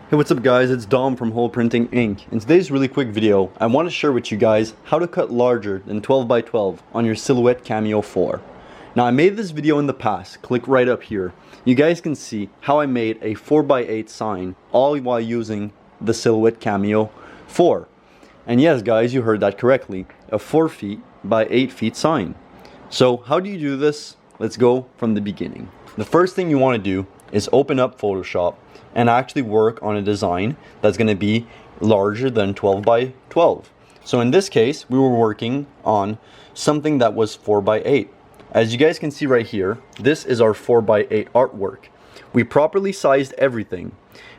Hey, what's up guys, it's Dom from Hole Printing Inc. In today's really quick video, I want to share with you guys how to cut larger than 12 by 12 on your Silhouette Cameo 4. Now I made this video in the past, click right up here. You guys can see how I made a 4 by 8 sign all while using the Silhouette Cameo 4. And yes guys, you heard that correctly, a 4 feet by 8 feet sign. So how do you do this? Let's go from the beginning. The first thing you want to do is open up Photoshop and actually work on a design that's going to be larger than 12 by 12. So in this case, we were working on something that was 4 by 8. As you guys can see right here, this is our 4 by 8 artwork. We properly sized everything.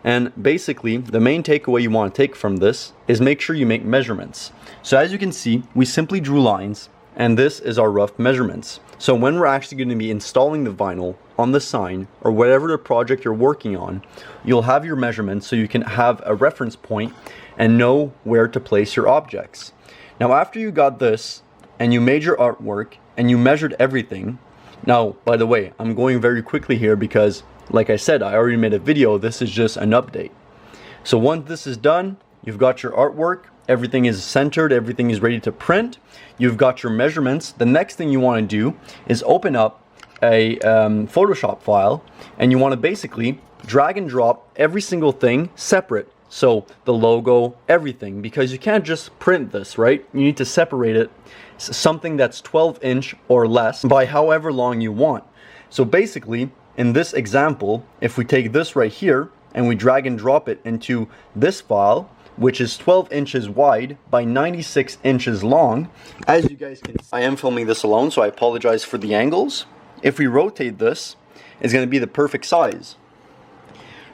And basically, the main takeaway you want to take from this is make sure you make measurements. So as you can see, we simply drew lines, and this is our rough measurements. So when we're actually going to be installing the vinyl on the sign or whatever the project you're working on, you'll have your measurements so you can have a reference point and know where to place your objects. Now after you got this and you made your artwork and you measured everything, now by the way, I'm going very quickly here because like I said, I already made a video. This is just an update. So once this is done, you've got your artwork, everything is centered, everything is ready to print, you've got your measurements. The next thing you want to do is open up a Photoshop file, and you want to basically drag and drop every single thing separate. So the logo, everything, because you can't just print this, right? You need to separate it, something that's 12-inch or less by however long you want. So basically, in this example, if we take this right here and we drag and drop it into this file, which is 12 inches wide by 96 inches long. As you guys can see, I am filming this alone, so I apologize for the angles. If we rotate this, it's going to be the perfect size.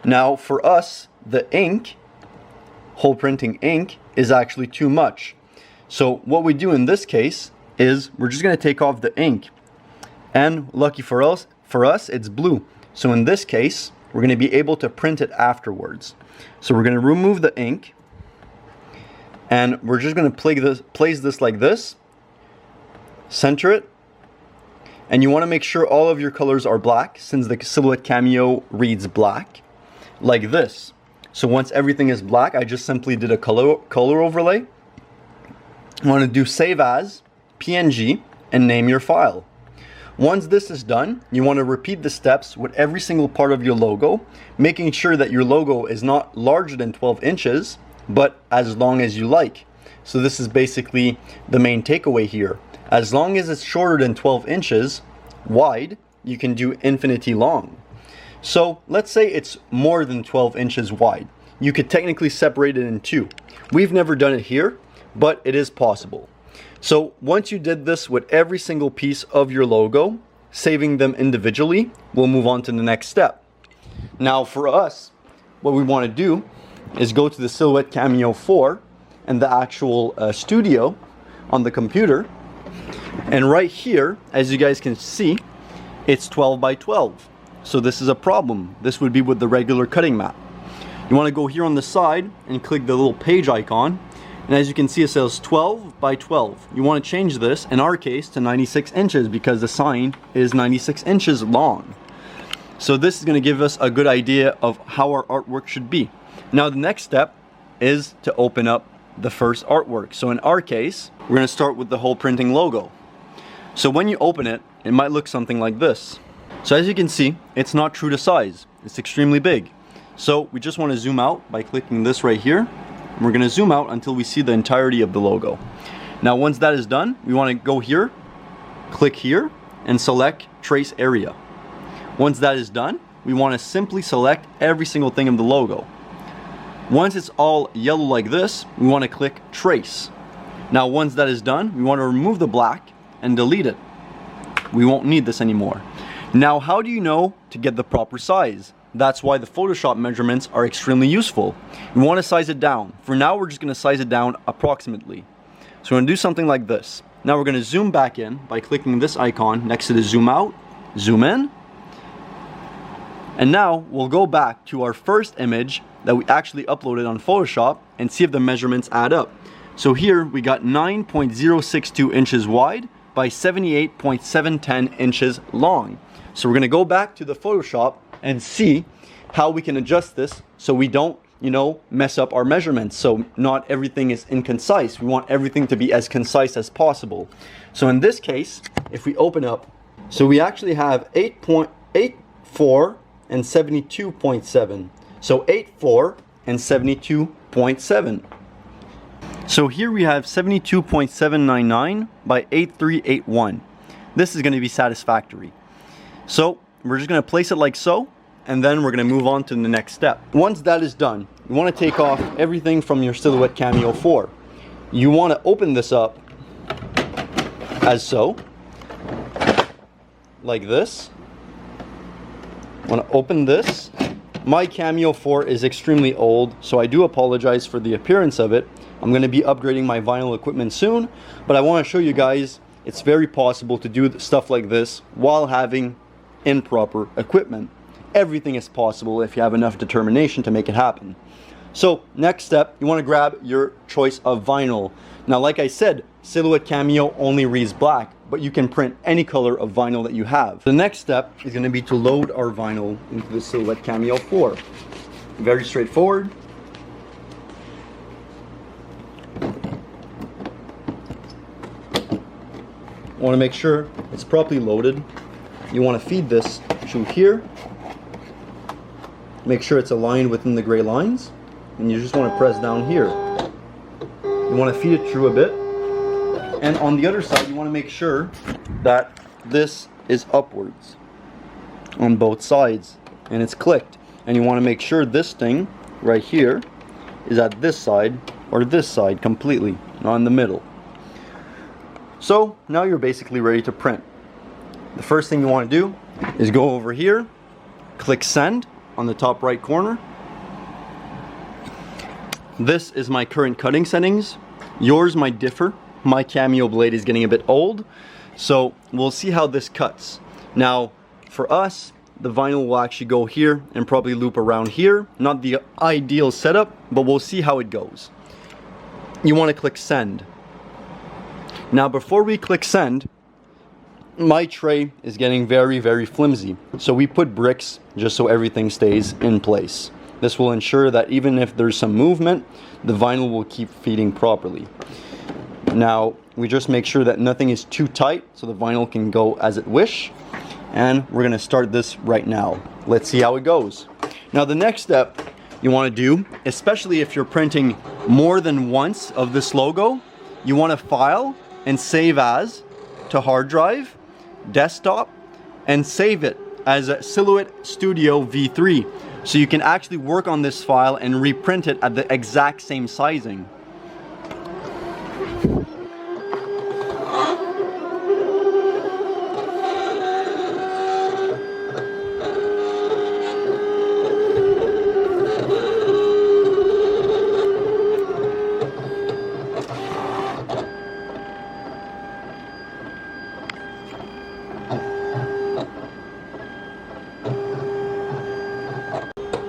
Now for us, the ink, hole printing ink, is actually too much. So what we do in this case is we're just going to take off the ink. And lucky for us, it's blue. So in this case, we're going to be able to print it afterwards. So we're going to remove the ink. And we're just going to place this like this, center it, and you want to make sure all of your colors are black since the Silhouette Cameo reads black, like this. So once everything is black, I just simply did a color overlay. You want to do save as, PNG, and name your file. Once this is done, you want to repeat the steps with every single part of your logo, making sure that your logo is not larger than 12 inches, but as long as you like. So this is basically the main takeaway here. As long as it's shorter than 12 inches wide, you can do infinity long. So let's say it's more than 12 inches wide. You could technically separate it in two. We've never done it here, but it is possible. So once you did this with every single piece of your logo, saving them individually, we'll move on to the next step. Now for us, what we want to do is go to the Silhouette Cameo 4 and the actual studio on the computer. And right here, as you guys can see, it's 12 by 12. So this is a problem. This would be with the regular cutting mat. You want to go here on the side and click the little page icon. And as you can see, it says 12 by 12. You want to change this, in our case, to 96 inches because the sign is 96 inches long. So this is going to give us a good idea of how our artwork should be. Now the next step is to open up the first artwork. So in our case, we're going to start with the hole printing logo. So when you open it, it might look something like this. So as you can see, it's not true to size. It's extremely big. So we just want to zoom out by clicking this right here. And we're going to zoom out until we see the entirety of the logo. Now once that is done, we want to go here, click here, and select trace area. Once that is done, we want to simply select every single thing of the logo. Once it's all yellow like this, we want to click trace. Now once that is done, we want to remove the black and delete it. We won't need this anymore. Now how do you know to get the proper size? That's why the Photoshop measurements are extremely useful. We want to size it down. For now, we're just going to size it down approximately. So we're going to do something like this. Now we're going to zoom back in by clicking this icon next to the zoom out, zoom in. And now we'll go back to our first image that we actually uploaded on Photoshop and see if the measurements add up. So here we got 9.062 inches wide by 78.710 inches long. So we're going to go back to the Photoshop and see how we can adjust this so we don't you know, mess up our measurements. So not everything is inconcise. We want everything to be as concise as possible. So in this case, if we open up, so we actually have 8.84 and 72.7. So 8.4 and 72.7. So here we have 72.799 by 8381. This is going to be satisfactory. So we're just going to place it like so, and then we're going to move on to the next step. Once that is done, you want to take off everything from your Silhouette Cameo 4. You want to open this up as so, like this. I want to open this. My Cameo 4 is extremely old, so I do apologize for the appearance of it. I'm going to be upgrading my vinyl equipment soon, but I want to show you guys it's very possible to do stuff like this while having improper equipment. Everything is possible if you have enough determination to make it happen. So next step, you want to grab your choice of vinyl. Now, like I said, Silhouette Cameo only reads black, but you can print any color of vinyl that you have. The next step is going to be to load our vinyl into the Silhouette Cameo 4. Very straightforward. You want to make sure it's properly loaded. You want to feed this through here. Make sure it's aligned within the gray lines, and you just want to press down here. You want to feed it through a bit, and on the other side you want to make sure that this is upwards on both sides and it's clicked, and you want to make sure this thing right here is at this side or this side completely, not in the middle. So now you're basically ready to print. The first thing you want to do is go over here, click send on the top right corner. This is my current cutting settings. Yours might differ. My Cameo blade is getting a bit old, so we'll see how this cuts. Now for us, the vinyl will actually go here and probably loop around here. Not the ideal setup, but we'll see how it goes. You want to click send. Now before we click send, my tray is getting very flimsy, so we put bricks just so everything stays in place. This will ensure that even if there's some movement, the vinyl will keep feeding properly. Now we just make sure that nothing is too tight so the vinyl can go as it wish, and we're gonna start this right now. Let's see how it goes. Now the next step you want to do, especially if you're printing more than once of this logo, you want to file and save as to hard drive, desktop, and save it as a Silhouette Studio V3, so you can actually work on this file and reprint it at the exact same sizing.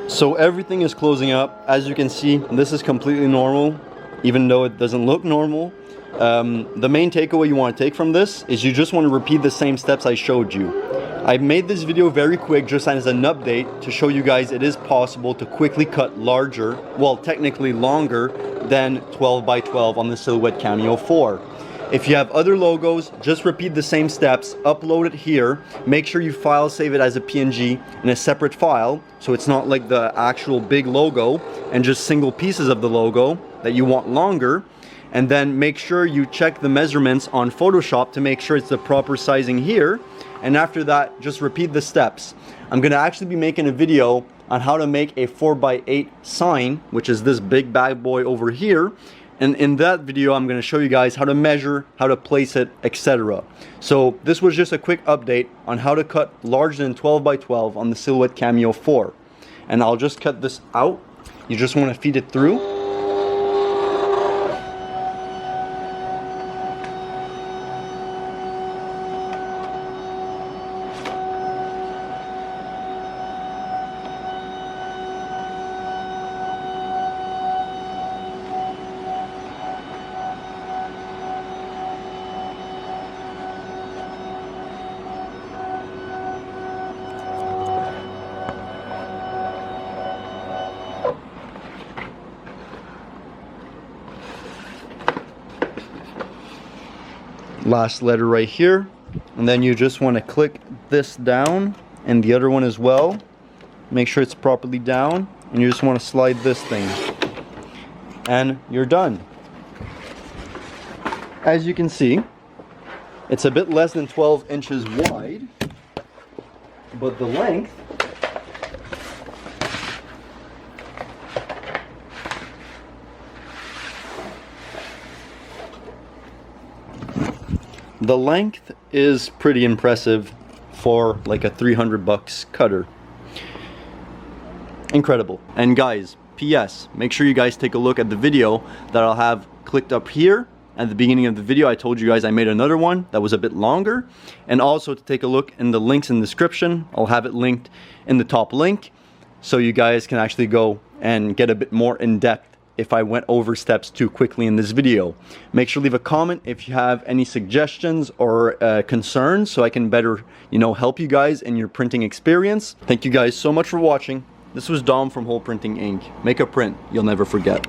So everything is closing up. As you can see, this is completely normal, even though it doesn't look normal. The main takeaway you want to take from this is you just want to repeat the same steps I showed you. I made this video very quick just as an update to show you guys it is possible to quickly cut larger, well technically longer, than 12 by 12 on the Silhouette Cameo 4. If you have other logos, just repeat the same steps, upload it here, make sure you file save it as a PNG in a separate file, so it's not like the actual big logo and just single pieces of the logo that you want longer, and then make sure you check the measurements on Photoshop to make sure it's the proper sizing here, and after that, just repeat the steps. I'm going to actually be making a video on how to make a 4x8 sign, which is this big bad boy over here. And in that video, I'm going to show you guys how to measure, how to place it, etc. So this was just a quick update on how to cut larger than 12 by 12 on the Silhouette Cameo 4. And I'll just cut this out. You just want to feed it through. last letter right here, and then you just want to click this down and the other one as well. Make sure it's properly down, and you just want to slide this thing and you're done. As you can see, it's a bit less than 12 inches wide, but the length is pretty impressive for like a $300 cutter. Incredible. And guys, PS, make sure you guys take a look at the video that I'll have clicked up here. At the beginning of the video, I told you guys I made another one that was a bit longer. And also to take a look in the links in the description. I'll have it linked in the top link, so you guys can actually go and get a bit more in depth if I went over steps too quickly in this video. Make sure to leave a comment if you have any suggestions or concerns, so I can better, help you guys in your printing experience. Thank you guys so much for watching. This was Dom from Hole Printing Inc. Make a print you'll never forget.